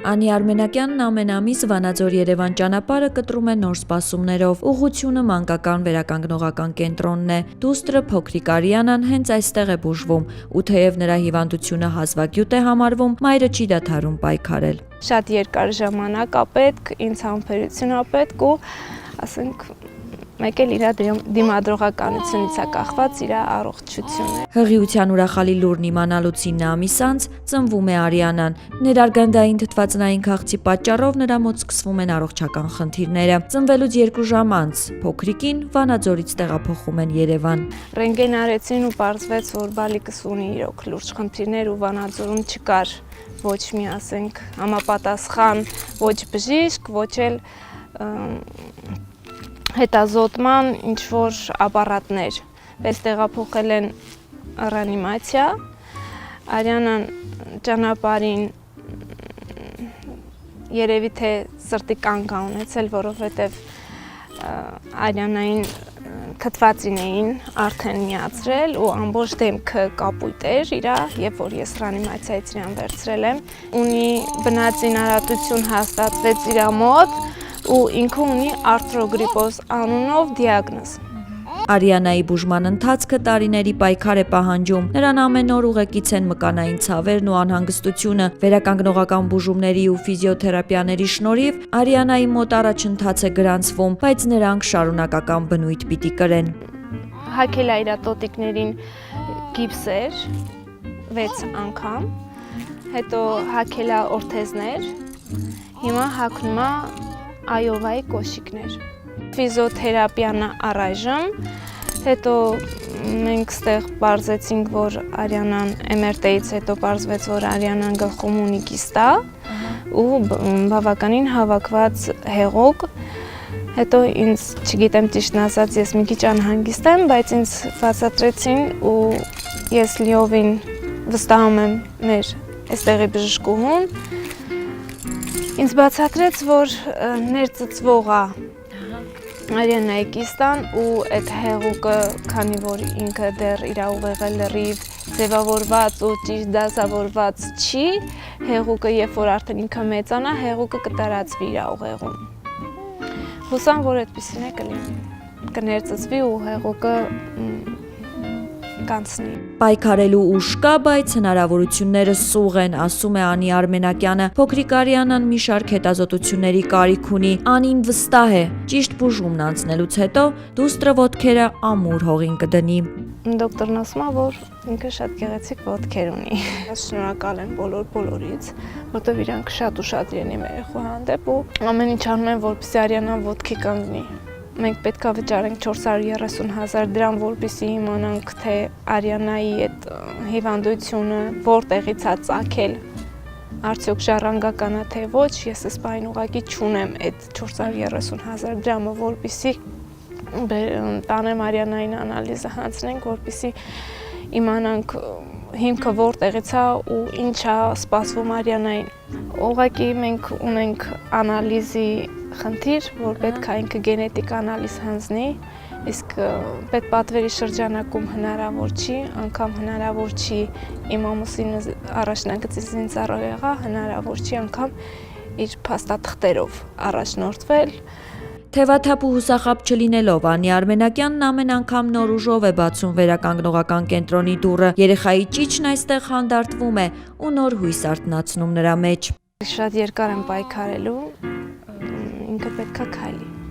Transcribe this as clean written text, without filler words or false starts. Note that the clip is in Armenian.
Անի Արմենակյանն ամեն ամիս Վանաձոր-Երևան ճանապարհը կտրում է նոր սպասումներով։ Ուղղությունը մանկական վերականգնողական կենտրոնն է։ Դուստրը փոքրիկ Արիանան հենց այստեղ է բուժվում, ու թեև նրա հիվանդությունը հազվագյուտ է համարվում, մայրը չի դադարում պայքարել։ Շատ երկար ժամանակ ա պետք, ինձ համբերություն ա պետք ու ասենք մեկ էլ իր դիմադրողականությունից է կախված իր առողջությունը։ Հղիության ուրախալի լուրն իմանալուց 9 ամիս անց ծնվում է Արիանան։ Ներարգանդային թթվածնային քաղցի պատճառով նրա մոտ սկսվում են առողջական խնդիրները։ Ծնվելուց 2 ժամ անց փոքրիկին Վանաձորից տեղափոխում են Երևան։ Ռենտգեն արեցին ու պարզվեց, որ բալիկս ունի իրոք լուրջ խնդիրներ ու Վանաձորում չկար ոչ մի, ասենք, համապատասխան ոչ բժիշկ, ոչ էլ հետազոտման ինչ-որ ապարատներ։ Պես տեղափոխել են ռեանիմացիա, Արիանան ճանապարհին երևի թե սրտի կանգ ա ունեցել, որովհետև Արիանային թթվածին էին արդեն միացրել ու ամբողջ դեմքը կապույտ էր իրա, երբ որ ես ռեանիմացիայից իրան վերցրել եմ։ Ունի բնածինարատություն հաստատվեց իր մոտ ու ինքը ունի արթրոգրիպոզ անունով դիագնոզ։ Արիանայի բուժման ընթացքը տարիների պայքար է պահանջում։ Նրան ամեն օր ուղեկից են մկանային ցավերն ու անհանգստությունը։ Վերականգնողական բուժումների ու ֆիզիոթերապիաների շնորհիվ Արիանայի մոտ առաջընթաց է գրանցվում, բայց նրանք շարունակական բնույթ պիտի կրեն։ Հագել է իր տոտիկներին գիպսեր 6 անգամ, հետո հագել է օրթեզներ, հիմա հագնում է այովայի կոշիկներ։ Ֆիզիոթերապիան առայժմ, հետո մենք ստեղ պարզեցինք, որ Արիանան MRT-ից հետո պարզվեց, որ Արիանան գլխում ունի կիստ է ու բավականին հավաքված հեղուկ։ Հետո ինձ, չգիտեմ ճիշտն ասած, ես մի քիչ անհանգիստ եմ, բայց ինձ բացատրեցին ու ես լիովին վստահում եմ մեր այստեղի բժշկուհուն։ Ինձ բացատրեց, որ ներծծվող է Արիանայի կիստան ու այդ հեղուկը, քանի որ ինքը դեռ իր ուղեղը լրիվ ձևավորված ու ճիշտ դասավորված չի, հեղուկը երբ որ արդեն ինքը մեծանա, հեղուկը կտարածվի իր ուղեղում։ Հուսամ, որ այդպեսին է կլինի, կներծծվի ու հեղուկը կանցնի։ Պայքարելու ուժ կա, բայց հնարավորությունները սուղ են, ասում է Անի Արմենակյանը։ Փոքրիկ Արիանան մի շարք հետազոտությունների կարիք ունի։ Անին վստահ է, ճիշտ բուժումն անցնելուց հետո դուստրը ոտքերը ամուր հողին կդնի։ Դոկտորն ասում է, որ ինքը շատ գեղեցիկ ոտքեր ունի։ Շնորհակալ եմ բոլորից, որտեղ իրանք շատ ուշադրեն իմ երեխու հանդեպ ու ամեն ինչ անում են, որպեսզի Արիանան ոտքի կանգնի։ Մենք պետք է վճարենք 430,000 դրամ, որպեսզի իմանանք, թե Արիանայի այդ հիվանդությունը որտեղից է ծագել, արդյոք ժառանգական է թե ոչ, ես այս պահին ուղղակի չունեմ այդ 430,000 դրամը, որպեսզի տանեմ Արիանային անալիզը հանձնենք, որպեսզի իմանանք հիմքը որտեղից է ու ինչ է սպասվում Արիանային։ Ուղղակի մենք ունենք անալիզի խնդիր, որ պետք է ինքը գենետիկ անալիզ հանձնի, իսկ պետպատվերի շրջանակում հնարավոր չի, անգամ հնարավոր չի իմ ամուսինը առաջնագծից ինձ առօ եղա, հնարավոր չի անգամ իր փաստաթղթերով առաջնորդվել։ Թևաթափ ու հուսախաբ չլինելով Անի Արմենակյանն ամեն անգամ նոր ուժով է բացում վերականգնողական կենտրոնի դուռը։ Երեխայի ճիչն այստեղ հանդարտվում է ու նոր հույս արթնացնում նրա մեջ։ Շատ երկար եմ պայքարելու, ինքը պետք է քայլի։